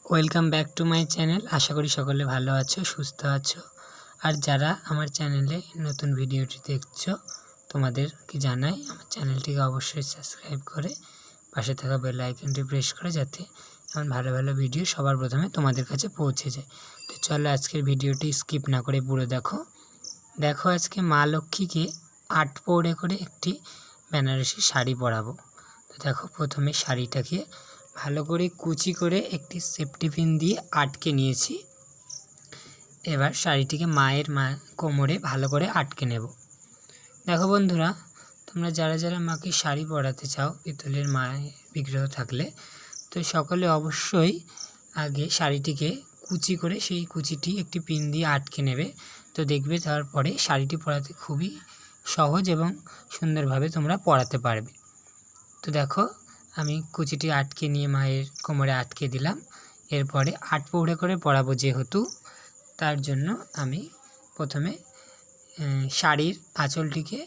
Welcome back to my channel. আশা করি সকলে ভালো আছো, সুস্থ আছো। আর যারা আমার চ্যানেলে নতুন ভিডিওটি দেখছো তোমাদেরকে জানাই আমার চ্যানেলটিকে অবশ্যই সাবস্ক্রাইব করে পাশে থাকা বেল আইকনটি প্রেস করে, যাতে এমন ভালো ভালো ভিডিও সবার প্রথমে তোমাদের কাছে পৌঁছে যায়। তো চলো আজকের ভিডিওটি স্কিপ না করে পুরো দেখো আজকে মা লক্ষ্মীকে 8 পৌড়ে করে একটি বেনারসি শাড়ি পরাবো। তো দেখো প্রথমে শাড়িটাকে ভালো করে কুচি করে একটি সেফটি পিন দিয়ে আটকে নিয়েছি। এবার শাড়িটিকে মায়ের কোমরে ভালো করে আটকে নেব। দেখো বন্ধুরা, তোমরা যারা যারা মাকে শাড়ি পরাতে চাও, পিতলের মায়ের বিগ্রহ থাকলে, তো সকলে অবশ্যই আগে শাড়িটিকে কুচি করে সেই কুচিটি একটি পিন দিয়ে আটকে নেবে। তো দেখবে তারপরে শাড়িটি পরাতে খুবই সহজ এবং সুন্দরভাবে তোমরা পরাতে পারবে। তো দেখো আমি কুচিটি আটকে নিয়ে মায়ের কোমরে আটকে দিলাম। এরপরে 8 পৌড়ে করে পরাবো, যেহেতু তার জন্য আমি প্রথমে শাড়ির আঁচলটিকে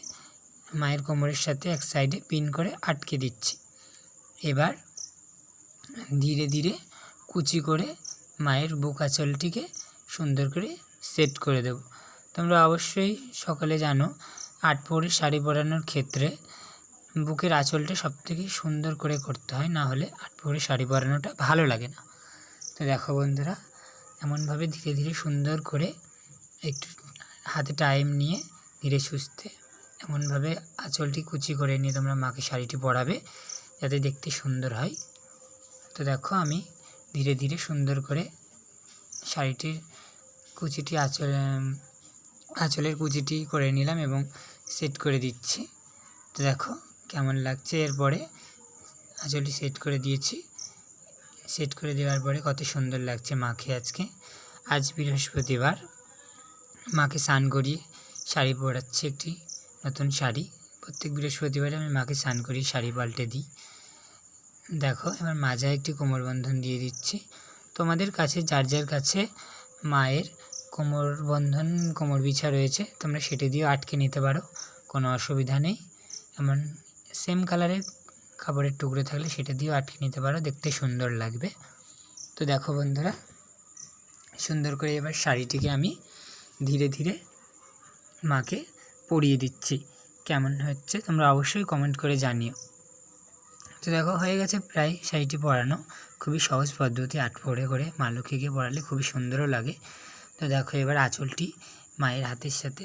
মায়ের কোমরের সাথে এক সাইডে পিন করে আটকে দিচ্ছি। এবার ধীরে ধীরে কুচি করে মায়ের বুক আঁচলটিকে সুন্দর করে সেট করে দেব। তোমরা অবশ্যই সকলে জানো 8 পৌড়ে শাড়ি পরানোর ক্ষেত্রে বুকের আঁচলটা সবথেকে সুন্দর করে করতে হয়, না হলে 8 পৌড়ে শাড়ি পরানোটা ভালো লাগে না। তো দেখো বন্ধুরা, এমনভাবে ধীরে ধীরে সুন্দর করে একটু হাতে টাইম নিয়ে ধীরে সুস্থে এমনভাবে আঁচলটি কুচি করে নিয়ে তোমরা মাকে শাড়িটি পরাবে, যাতে দেখতে সুন্দর হয়। তো দেখো আমি ধীরে ধীরে সুন্দর করে শাড়িটির কুচিটি আঁচলের কুচিটি করে নিলাম এবং সেট করে দিচ্ছি। তো দেখো কেমন লাগছে। এরপরে আঁচলটি সেট করে দিয়েছি। সেট করে দেওয়ার পরে কত সুন্দর লাগছে মাকে। আজ বৃহস্পতিবার, মাকে স্নান করিয়ে শাড়ি পরাচ্ছি, একটি নতুন শাড়ি। প্রত্যেক বৃহস্পতিবারে আমি মাকে স্নান করিয়ে শাড়ি পাল্টে দিই। দেখো এবার মাজায় একটি কোমর বন্ধন দিয়ে দিচ্ছি। তোমাদের কাছে যার যার কাছে মায়ের কোমর বন্ধন কোমর বিছা রয়েছে, তোমরা সেটি দিয়ে আটকে নিতে পারো, কোনো অসুবিধা নেই। এমন সেম কালারের কাপড়ের টুকরো থাকলে সেটা দিয়েও আটকে নিতে পারো, দেখতে সুন্দর লাগবে। তো দেখো বন্ধুরা, সুন্দর করে এবার শাড়িটিকে আমি ধীরে ধীরে মাকে পরিয়ে দিচ্ছি। কেমন হচ্ছে তোমরা অবশ্যই কমেন্ট করে জানিও। তো দেখো হয়ে গেছে প্রায় শাড়িটি পরানো। খুবই সহজ পদ্ধতি, 8 পৌড়ে করে মা লক্ষ্মীকে পরালে খুবই সুন্দরও লাগে। তো দেখো এবার আঁচলটি মায়ের হাতের সাথে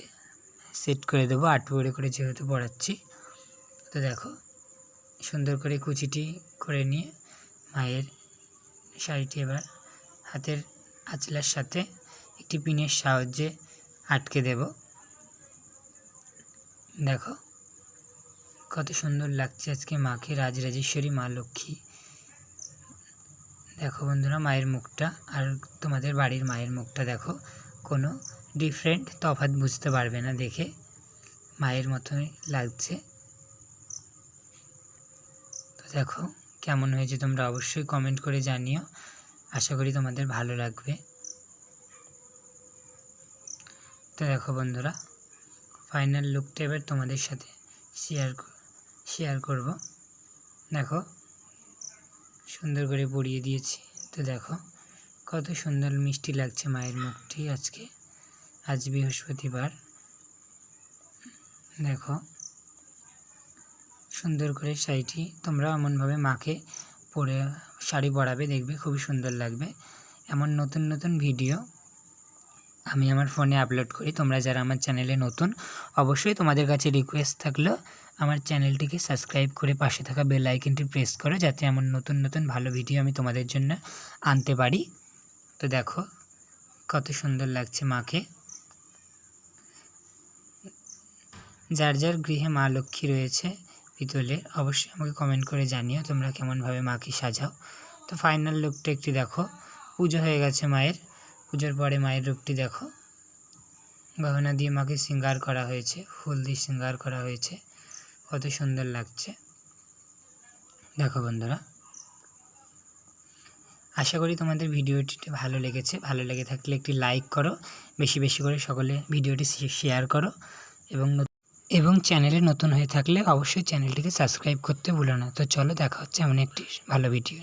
সেট করে দেবো, 8 পৌড়ে করে যেহেতু পরাচ্ছি। তো দেখো সুন্দর করে কুচিটি করে নিয়ে মায়ের শাড়িটি এবার হাতের আঁচলের সাথে একটি পিনের সাহায্যে আটকে দেব। দেখো কত সুন্দর লাগছে আজকে মাকে, রাজরাজেশ্বরী মা লক্ষ্মী। দেখো বন্ধুরা মায়ের মুখটা আর তোমাদের বাড়ির মায়ের মুখটা দেখো, কোনো ডিফারেন্ট তফাৎ বুঝতে পারবে না, দেখে মায়ের মতোই লাগছে। তো দেখো কেমন হয়েছে তোমরা অবশ্যই কমেন্ট করে জানিও, আশা করি তোমাদের ভালো লাগবে। তো দেখো বন্ধুরা, ফাইনাল লুকটা এবার তোমাদের সাথে শেয়ার করব। দেখো সুন্দর করে পরিয়ে দিয়েছি। তো দেখো কত সুন্দর মিষ্টি লাগছে মায়ের মুখটি আজ বৃহস্পতিবার। দেখো সুন্দর করে শাড়িটি তোমরা এমনভাবে মাকে পরে শাড়ি পরাবে, দেখবে খুবই সুন্দর লাগবে। এমন নতুন নতুন ভিডিও আমি আমার ফোনে আপলোড করি। তোমরা যারা আমার চ্যানেলে নতুন, অবশ্যই তোমাদের কাছে রিকোয়েস্ট থাকলো আমার চ্যানেলটিকে সাবস্ক্রাইব করে পাশে থাকা বেল আইকনটি প্রেস করো, যাতে এমন নতুন নতুন ভালো ভিডিও আমি তোমাদের জন্য আনতে পারি। তো দেখো কত সুন্দর লাগছে মাকে। যার যার গৃহে মা লক্ষ্মী রয়েছে পিতলে, অবশ্যই আমাকে কমেন্ট করে জানিও তোমরা কেমনভাবে মাকে সাজাও। তো ফাইনাল লুকটা একটু দেখো। পুজো হয়ে গেছে মায়ের, পুজোর পরে মায়ের রূপটি দেখো, গহনা দিয়ে মাকে শৃঙ্গার করা হয়েছে, ফুল দিয়ে শৃঙ্গার করা হয়েছে, কত সুন্দর লাগছে। দেখো বন্ধুরা, আশা করি তোমাদের ভিডিওটি ভালো লেগেছে। ভালো লেগে থাকলে একটি লাইক করো, বেশি বেশি করে সকলে ভিডিওটি শেয়ার করো, এবং চ্যানেলে নতুন হয়ে থাকলে অবশ্যই চ্যানেলটিকে সাবস্ক্রাইব করতে ভুলো না। তো চলো দেখা হচ্ছে এমন একটি ভালো ভিডিও।